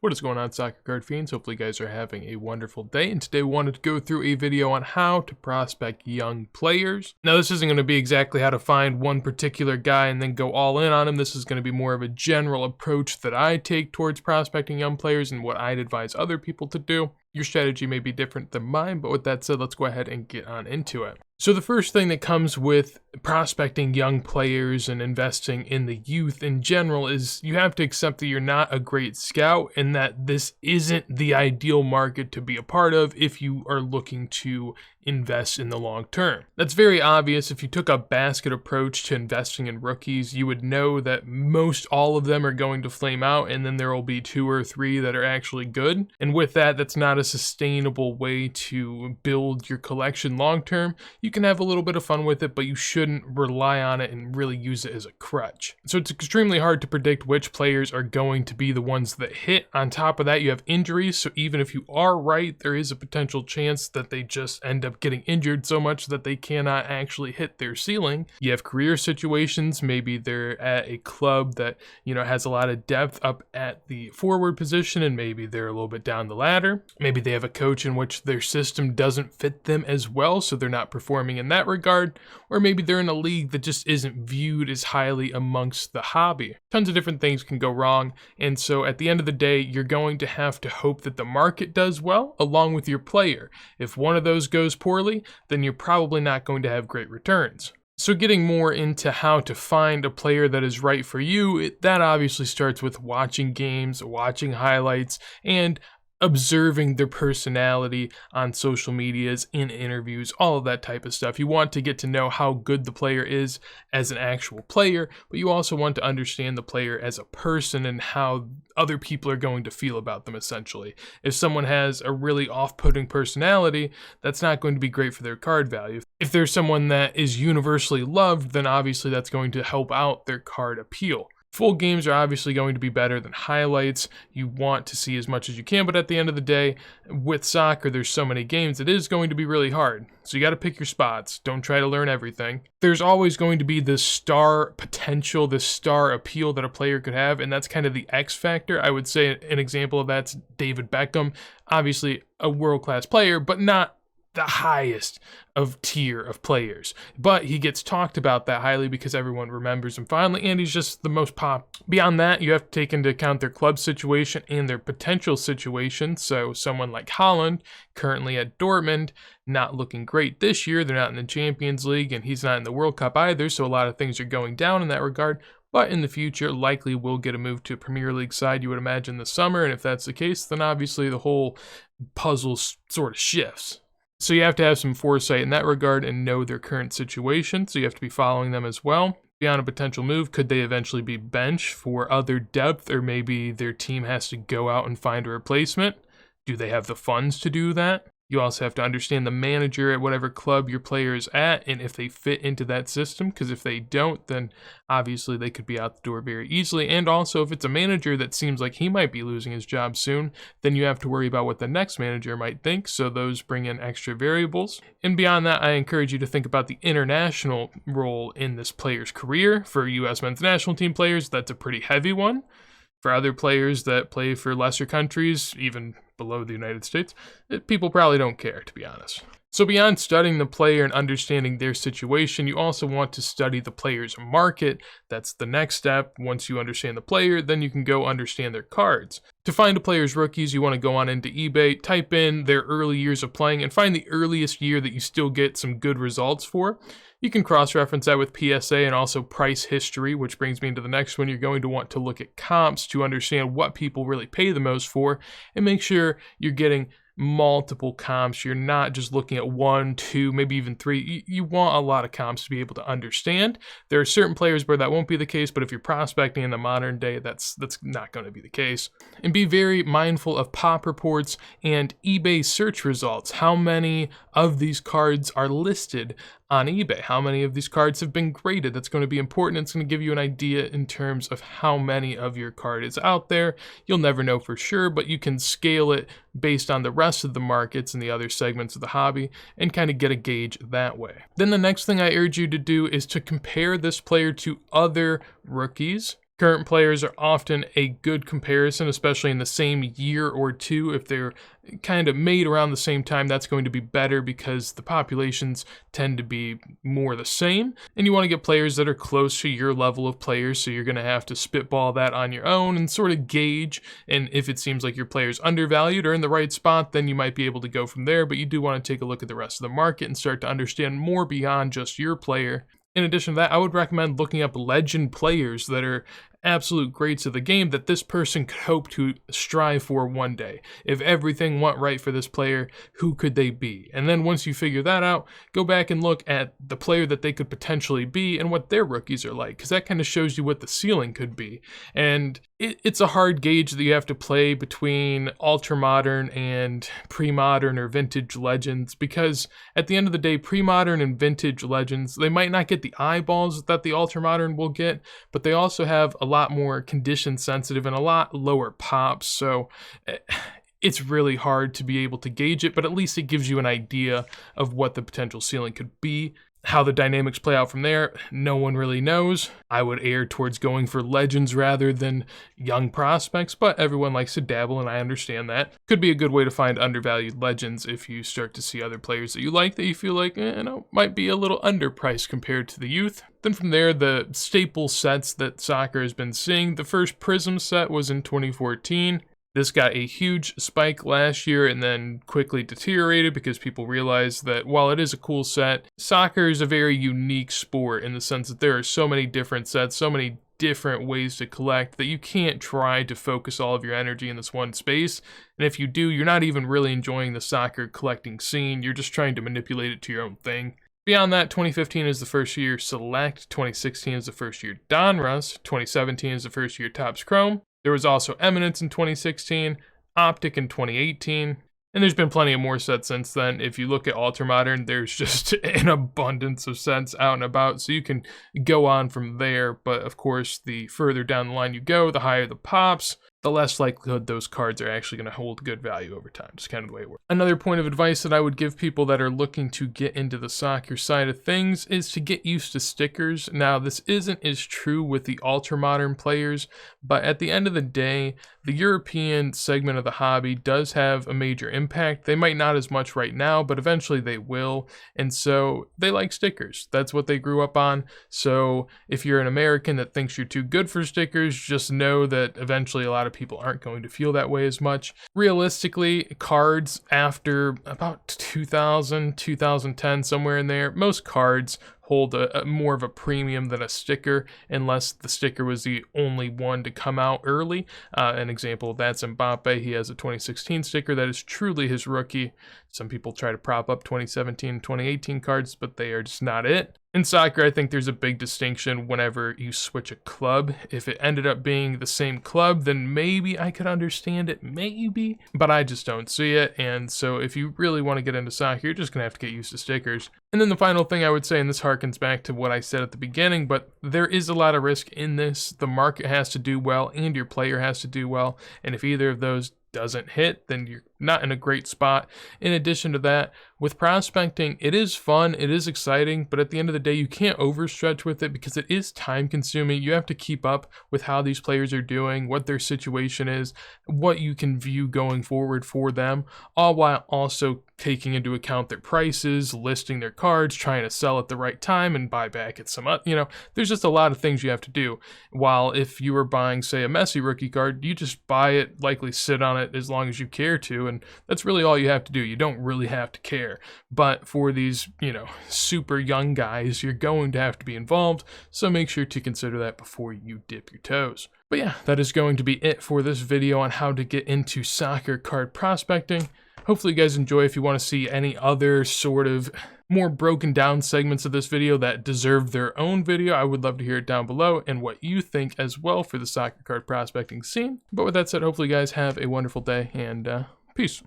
What is going on, soccer card fiends? Hopefully you guys are having a wonderful day, and today we wanted to go through a video on how to prospect young players. Now this isn't going to be exactly how to find one particular guy and then go all in on him. This is going to be more of a general approach that I take towards prospecting young players and what I'd advise other people to do. Your strategy may be different than mine, but with that said, let's go ahead and get on into it. So the first thing that comes with prospecting young players and investing in the youth in general is you have to accept that you're not a great scout and that this isn't the ideal market to be a part of if you are looking to invest in the long term. That's very obvious. If you took a basket approach to investing in rookies, you would know that most all of them are going to flame out, and then there will be 2 or 3 that are actually good. And with that, that's not a sustainable way to build your collection long term. You can have a little bit of fun with it, but you shouldn't rely on it and really use it as a crutch. So it's extremely hard to predict which players are going to be the ones that hit. On top of that, you have injuries, so even if you are right, there is a potential chance that they just end up getting injured so much that they cannot actually hit their ceiling. You have career situations. Maybe they're at a club that, has a lot of depth up at the forward position, and maybe they're a little bit down the ladder. Maybe they have a coach in which their system doesn't fit them as well, so they're not performing in that regard. Or maybe they're in a league that just isn't viewed as highly amongst the hobby. Tons of different things can go wrong, and so at the end of the day, you're going to have to hope that the market does well along with your player. If one of those goes poorly, then you're probably not going to have great returns. So getting more into how to find a player that is right for you, that obviously starts with watching games, watching highlights, and observing their personality on social medias, in interviews, all of that type of stuff. You want to get to know how good the player is as an actual player, but you also want to understand the player as a person and how other people are going to feel about them, essentially. If someone has a really off-putting personality, that's not going to be great for their card value. If there's someone that is universally loved, then obviously that's going to help out their card appeal. Full games are obviously going to be better than highlights. You want to see as much as you can, but at the end of the day, with soccer, there's so many games, it is going to be really hard. So you got to pick your spots. Don't try to learn everything. There's always going to be this star potential, this star appeal that a player could have, and that's kind of the X factor. I would say an example of that's David Beckham. Obviously a world-class player, but not the highest of tier of players, but he gets talked about that highly because everyone remembers him fondly, and he's just the most pop. Beyond that, you have to take into account their club situation and their potential situation. So someone like Haaland, currently at Dortmund, not looking great this year. They're not in the Champions League, and he's not in the World Cup either, so a lot of things are going down in that regard. But in the future, likely will get a move to a Premier League side, you would imagine, this summer, and if that's the case, then obviously the whole puzzle sort of shifts. So you have to have some foresight in that regard and know their current situation, so you have to be following them as well. Beyond a potential move, could they eventually be benched for other depth, or maybe their team has to go out and find a replacement? Do they have the funds to do that? You also have to understand the manager at whatever club your player is at and if they fit into that system, because if they don't, then obviously they could be out the door very easily. And also, if it's a manager that seems like he might be losing his job soon, then you have to worry about what the next manager might think, so those bring in extra variables. And beyond that, I encourage you to think about the international role in this player's career. For U.S. men's national team players, that's a pretty heavy one. For other players that play for lesser countries, even below the United States, people probably don't care, to be honest. So beyond studying the player and understanding their situation, you also want to study the player's market. That's the next step. Once you understand the player, then you can go understand their cards. To find a player's rookies, you want to go on into eBay, type in their early years of playing, and find the earliest year that you still get some good results for. You can cross-reference that with PSA and also price history, which brings me into the next one. You're going to want to look at comps to understand what people really pay the most for, and make sure you're getting multiple comps. You're not just looking at 1, 2, maybe even 3. You want a lot of comps to be able to understand. There are certain players where that won't be the case, but if you're prospecting in the modern day, that's not going to be the case. And be very mindful of pop reports and eBay search results. How many of these cards are listed on eBay? How many of these cards have been graded? That's going to be important. It's going to give you an idea in terms of how many of your card is out there. You'll never know for sure, but you can scale it based on the rest of the markets and the other segments of the hobby and kind of get a gauge that way. Then the next thing I urge you to do is to compare this player to other rookies Current players are often a good comparison, especially in the same year or two. If they're kind of made around the same time, that's going to be better because the populations tend to be more the same. And you want to get players that are close to your level of players, so you're going to have to spitball that on your own and sort of gauge. And if it seems like your player's undervalued or in the right spot, then you might be able to go from there. But you do want to take a look at the rest of the market and start to understand more beyond just your player. In addition to that, I would recommend looking up legend players that are absolute greats of the game that this person could hope to strive for one day. If everything went right for this player, who could they be? And then once you figure that out, go back and look at the player that they could potentially be and what their rookies are like, because that kind of shows you what the ceiling could be. And it's a hard gauge that you have to play between ultra-modern and pre-modern or vintage legends, because at the end of the day, pre-modern and vintage legends, they might not get the eyeballs that the ultra-modern will get, but they also have a lot more condition sensitive and a lot lower pops, so it's really hard to be able to gauge it, but at least it gives you an idea of what the potential ceiling could be. How the dynamics play out from there, no one really knows. I would err towards going for legends rather than young prospects, but everyone likes to dabble, and I understand that. Could be a good way to find undervalued legends if you start to see other players that you like that you feel like, might be a little underpriced compared to the youth. Then from there, the staple sets that soccer has been seeing. The first Prism set was in 2014. This got a huge spike last year and then quickly deteriorated because people realized that while it is a cool set, soccer is a very unique sport in the sense that there are so many different sets, so many different ways to collect that you can't try to focus all of your energy in this one space. And if you do, you're not even really enjoying the soccer collecting scene. You're just trying to manipulate it to your own thing. Beyond that, 2015 is the first year Select, 2016 is the first year Donruss, 2017 is the first year Topps Chrome. There was also Eminence in 2016, Optic in 2018, and there's been plenty of more sets since then. If you look at Ultramodern, there's just an abundance of sets out and about, so you can go on from there. But of course, the further down the line you go, the higher the pops, the less likelihood those cards are actually going to hold good value over time. Just kind of the way it works. Another point of advice that I would give people that are looking to get into the soccer side of things is to get used to stickers. Now, this isn't as true with the ultra-modern players, but at the end of the day, the European segment of the hobby does have a major impact. They might not as much right now, but eventually they will. And so they like stickers. That's what they grew up on. So if you're an American that thinks you're too good for stickers, just know that eventually a lot of people aren't going to feel that way as much. Realistically, cards after about 2000, 2010, somewhere in there, most cards hold a more of a premium than a sticker, unless the sticker was the only one to come out early. An example of that's Mbappe. He has a 2016 sticker that is truly his rookie. Some people try to prop up 2017, 2018 cards, but they are just not it. In soccer, I think there's a big distinction whenever you switch a club. If it ended up being the same club, then maybe I could understand it, maybe, but I just don't see it. And so if you really want to get into soccer, you're just gonna have to get used to stickers. And then the final thing I would say, and this harkens back to what I said at the beginning, but there is a lot of risk in this. The market has to do well and your player has to do well. And if either of those doesn't hit, then you're not in a great spot. In addition to that, with prospecting, it is fun, it is exciting, but at the end of the day, you can't overstretch with it because it is time consuming. You have to keep up with how these players are doing, what their situation is, what you can view going forward for them, all while also taking into account their prices, listing their cards, trying to sell at the right time and buy back at some, there's just a lot of things you have to do. While if you were buying, say, a Messi rookie card, you just buy it, likely sit on it as long as you care to, and that's really all you have to do. You don't really have to care. But for these, super young guys, you're going to have to be involved, so make sure to consider that before you dip your toes. But yeah, that is going to be it for this video on how to get into soccer card prospecting. Hopefully you guys enjoy. If you want to see any other sort of more broken down segments of this video that deserve their own video, I would love to hear it down below and what you think as well for the soccer card prospecting scene. But with that said, hopefully you guys have a wonderful day, and peace.